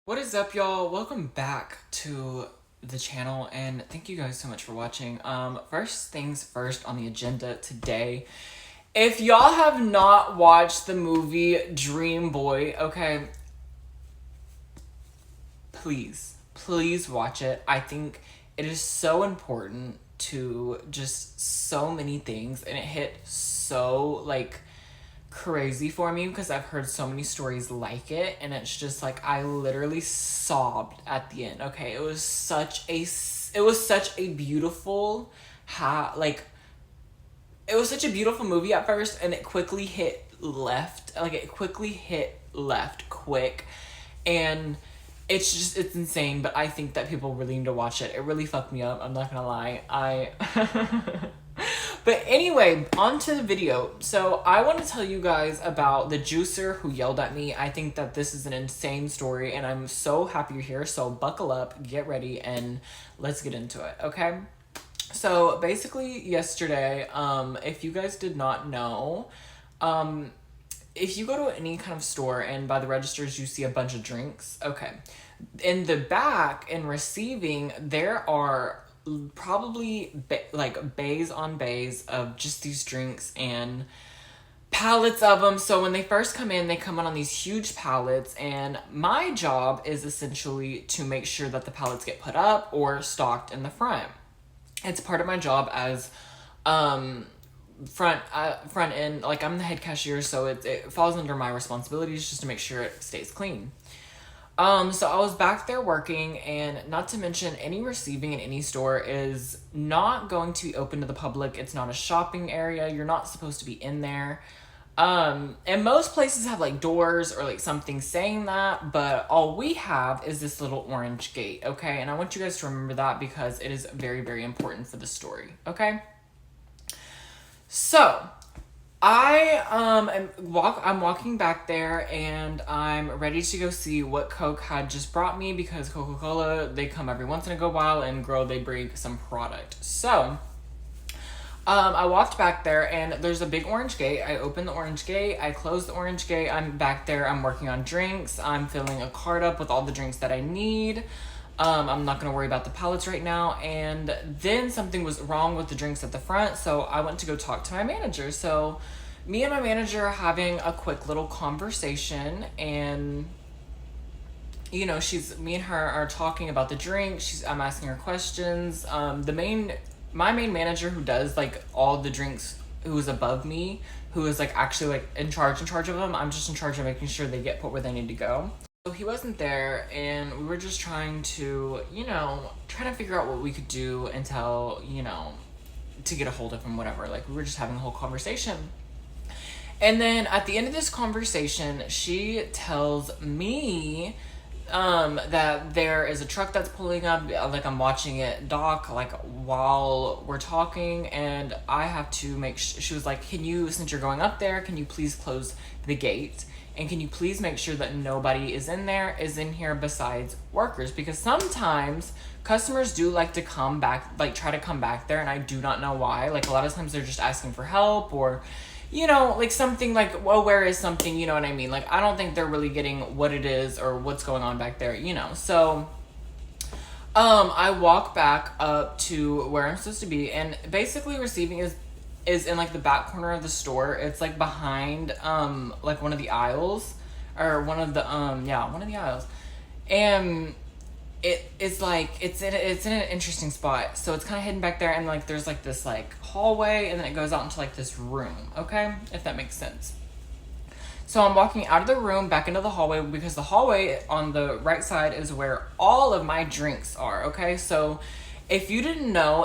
What is up, y'all? Welcome back to the channel, and thank you guys so much for watching. First things first on the agenda today. If y'all have not watched the movie Dream Boy, okay, please watch it. I think it is so important to just so many things, and it hit so, crazy for me because I've heard so many stories like it, and it's just like I literally sobbed at the end. Okay, it was such a beautiful it was such a beautiful movie at first, and it quickly hit left. It quickly hit left quick, and it's insane. But I think that people really need to watch it. It really fucked me up. I'm not gonna lie. But anyway, on to the video. So I want to tell you guys about the juicer who yelled at me. I think that this is an insane story, and I'm so happy you're here. So buckle up, get ready, and let's get into it, okay? So basically yesterday, if you guys did not know, if you go to any kind of store and by the registers you see a bunch of drinks, okay. In the back, in receiving, there are probably bays on bays of just these drinks and pallets of them. So when they first come in, they come in on these huge pallets, and my job is essentially to make sure that the pallets get put up or stocked in the front. It's part of my job as front end. Like, I'm the head cashier, so it falls under my responsibilities just to make sure it stays clean. So I was back there working, and not to mention, any receiving in any store is not going to be open to the public. It's not a shopping area. You're not supposed to be in there. And most places have like doors or like something saying that, but all we have is this little orange gate, okay? And I want you guys to remember that because it is very, very important for the story, okay? So I'm walking back there, and I'm ready to go see what Coke had just brought me, because Coca-Cola, they come every once in a while, and girl, they bring some product. So I walked back there, and there's a big orange gate. I opened the orange gate. I closed the orange gate. I'm back there. I'm working on drinks. I'm filling a cart up with all the drinks that I need. I'm not going to worry about the pallets right now. And then something was wrong with the drinks at the front, so I went to go talk to my manager. So me and my manager are having a quick little conversation, and me and her are talking about the drink. I'm asking her questions. My main manager, who does like all the drinks, who is above me, who is like actually like in charge of them. I'm just in charge of making sure they get put where they need to go. So he wasn't there, and we were just trying to, trying to figure out what we could do until, to get a hold of him, whatever. Like, we were just having a whole conversation. And then at the end of this conversation, she tells me that there is a truck that's pulling up. Like, I'm watching it dock, like, while we're talking, and I have to make she was like, since you're going up there, can you please close the gate? And can you please make sure that nobody is in here besides workers? Because sometimes customers do like to come back, like try to come back there, and I do not know why. Like, a lot of times they're just asking for help, or like something like, well, where is something, you know what I mean? Like, I don't think they're really getting what it is or what's going on back there, So, I walk back up to where I'm supposed to be, and basically receiving is in like the back corner of the store. It's like behind, like one of the aisles, or one of the aisles. And it's like, it's in an interesting spot. So it's kind of hidden back there, and like there's like this like hallway, and then it goes out into like this room, okay? If that makes sense. So I'm walking out of the room back into the hallway, because the hallway on the right side is where all of my drinks are, okay? So if you didn't know,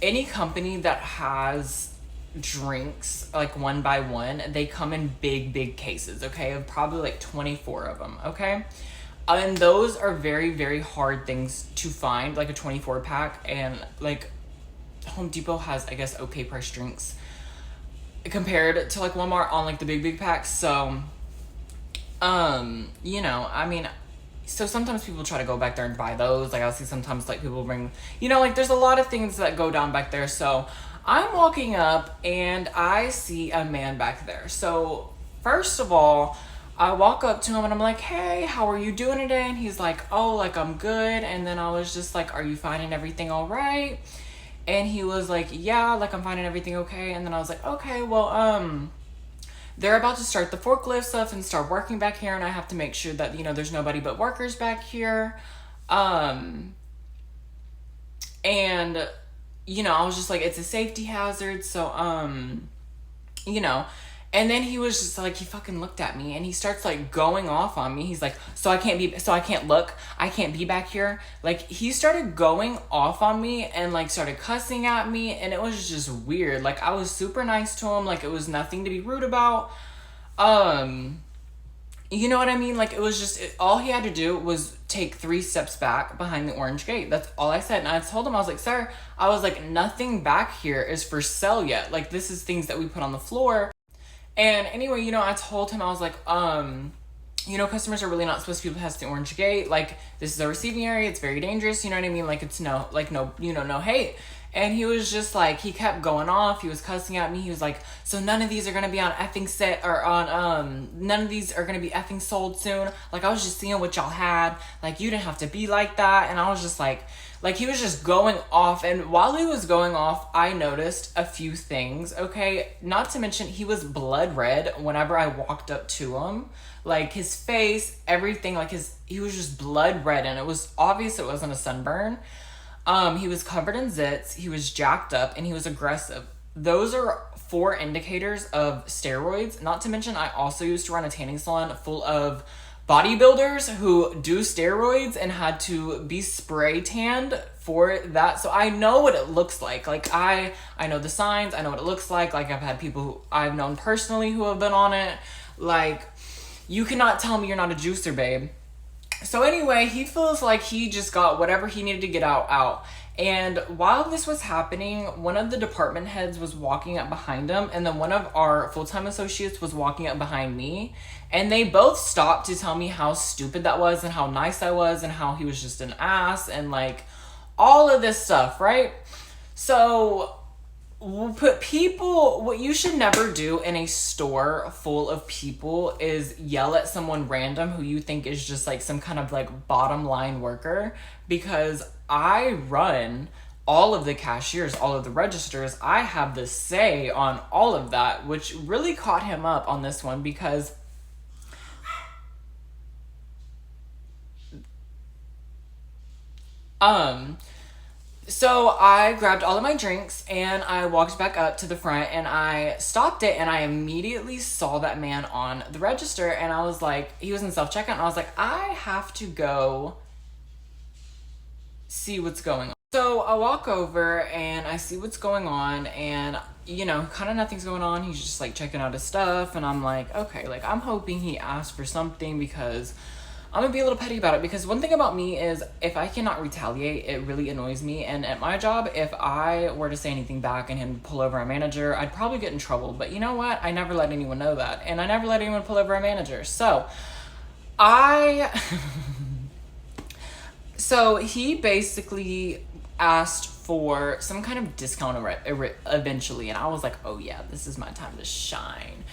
any company that has drinks like one by one, they come in big cases, okay? Of probably like 24 of them, okay? And those are very, very hard things to find, like a 24 pack. And like Home Depot has, I guess, okay price drinks compared to like Walmart on like the big packs. So, I mean, so sometimes people try to go back there and buy those. Like, I'll see sometimes like people bring, like there's a lot of things that go down back there. So I'm walking up, and I see a man back there. So first of all, I walk up to him and I'm like, hey, how are you doing today? And he's like, oh, like, I'm good. And then I was just like, are you finding everything all right? And he was like, yeah, like, I'm finding everything okay. And then I was like, okay, well, they're about to start the forklift stuff and start working back here, and I have to make sure that, there's nobody but workers back here. And, I was just like, it's a safety hazard, so, you know, and then he was just like, he fucking looked at me and he starts like going off on me. He's like, so I can't look, I can't be back here. Like, he started going off on me and like started cussing at me, and it was just weird. Like, I was super nice to him, like, it was nothing to be rude about. You know what I mean? Like, it was just, all he had to do was take 3 steps back behind the orange gate. That's all I said. And I told him, I was like, sir, I was like, nothing back here is for sale yet. Like, this is things that we put on the floor. And anyway, I told him, I was like, customers are really not supposed to be past the orange gate. Like, this is a receiving area. It's very dangerous. You know what I mean? Like, it's no hate. And he was just like, he kept going off. He was cussing at me. He was like, so none of these are going to be on effing set or on, none of these are going to be effing sold soon. Like, I was just seeing what y'all had. Like, you didn't have to be like that. And I was just like, he was just going off. And while he was going off, I noticed a few things, okay? Not to mention, he was blood red whenever I walked up to him. Like, his face, everything, like, he was just blood red. And it was obvious it wasn't a sunburn. He was covered in zits, he was jacked up, and he was aggressive. Those are 4 indicators of steroids. Not to mention, I also used to run a tanning salon full of bodybuilders who do steroids and had to be spray tanned for that. So I know what it looks like. Like, I know the signs, I know what it looks like. Like, I've had people who I've known personally who have been on it. Like, you cannot tell me you're not a juicer, babe. So anyway, he feels like he just got whatever he needed to get out. And while this was happening, one of the department heads was walking up behind him, and then one of our full-time associates was walking up behind me. And they both stopped to tell me how stupid that was and how nice I was and how he was just an ass and like all of this stuff, right? So what you should never do in a store full of people is yell at someone random who you think is just like some kind of like bottom line worker, because I run all of the cashiers, all of the registers. I have the say on all of that, which really caught him up on this one because so I grabbed all of my drinks and I walked back up to the front and I stopped it, and I immediately saw that man on the register, and I was like, he was in self-checkout, and I was like, I have to go see what's going on. So I walk over and I see what's going on, and kind of nothing's going on. He's just like checking out his stuff, and I'm like, okay, like, I'm hoping he asked for something, because I'm gonna be a little petty about it, because one thing about me is if I cannot retaliate, it really annoys me. And at my job, if I were to say anything back and him pull over a manager, I'd probably get in trouble. But you know what? I never let anyone know that. And I never let anyone pull over a manager. So so he basically asked for some kind of discount eventually. And I was like, oh yeah, this is my time to shine.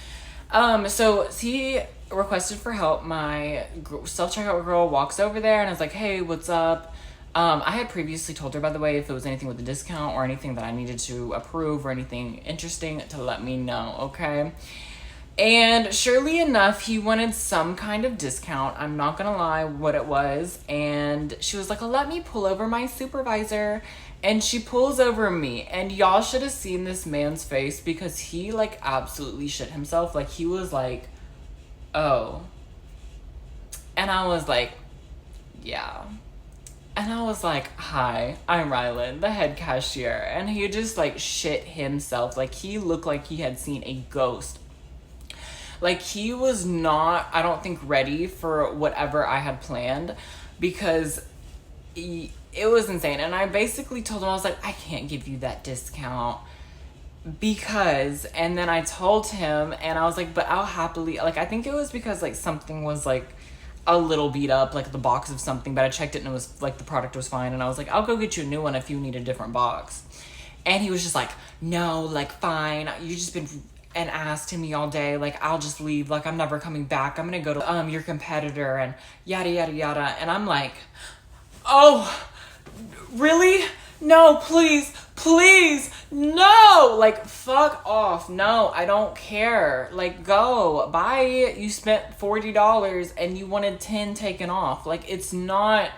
So he requested for help. My self-checkout girl walks over there and I was like, hey, what's up? I had previously told her, by the way, if it was anything with a discount or anything that I needed to approve or anything interesting, to let me know, okay? And surely enough, he wanted some kind of discount. I'm not gonna lie what it was. And she was like, oh, let me pull over my supervisor. And she pulls over me, and y'all should have seen this man's face, because he like absolutely shit himself. Like, he was like, oh. And I was like, yeah. And I was like, hi, I'm Rylan, the head cashier. And he just like shit himself. Like, he looked like he had seen a ghost. Like, he was not, I don't think, ready for whatever I had planned, because it was insane. And I basically told him, I was like, I can't give you that discount because, and then I told him, and I was like, but I'll happily, like, I think it was because like something was like a little beat up, like the box of something, but I checked it and it was like the product was fine. And I was like, I'll go get you a new one if you need a different box. And he was just like, no, like, fine. You just been an ass to me all day. Like, I'll just leave. Like, I'm never coming back. I'm gonna go to your competitor and yada, yada, yada. And I'm like, oh, really? No, please, please, no. Like, fuck off. No, I don't care. Like, go. Buy it. You spent $40 and you wanted 10 taken off. Like, it's not...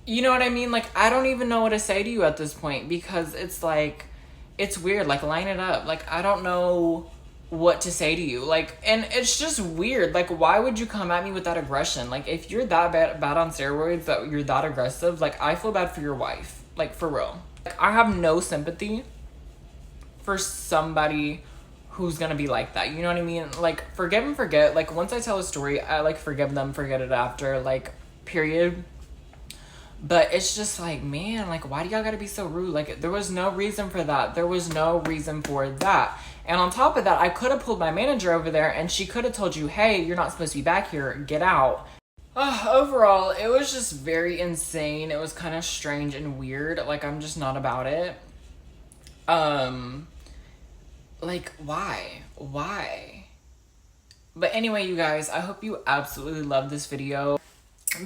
You know what I mean? Like, I don't even know what to say to you at this point, because it's like, it's weird. Like, line it up. Like, I don't know what to say to you. Like, and it's just weird. Like, why would you come at me with that aggression? Like, if you're that bad on steroids, that you're that aggressive, like, I feel bad for your wife. Like, for real. Like, I have no sympathy for somebody who's gonna be like that. You know what I mean? Like, forgive and forget. Like, once I tell a story, I, like, forgive them, forget it after. Like, period. But it's just like, man, like, why do y'all gotta be so rude? Like, there was no reason for that. There was no reason for that. And on top of that, I could have pulled my manager over there and she could have told you, hey, you're not supposed to be back here. Get out. Overall, it was just very insane. It was kind of strange and weird. Like, I'm just not about it. Like, why? Why? But anyway, you guys, I hope you absolutely love this video.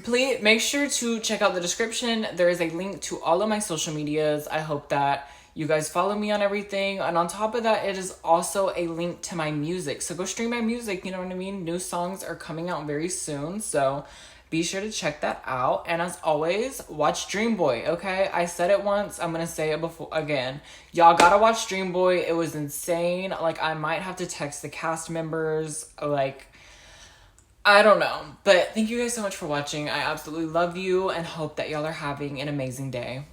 Please make sure to check out the description. There is a link to all of my social medias. I hope that you guys follow me on everything. And on top of that, it is also a link to my music. So go stream my music, you know what I mean? New songs are coming out very soon. So be sure to check that out. And as always, watch Dream Boy, okay? I said it once. I'm going to say it again. Y'all gotta watch Dream Boy. It was insane. Like, I might have to text the cast members. Like, I don't know. But thank you guys so much for watching. I absolutely love you and hope that y'all are having an amazing day.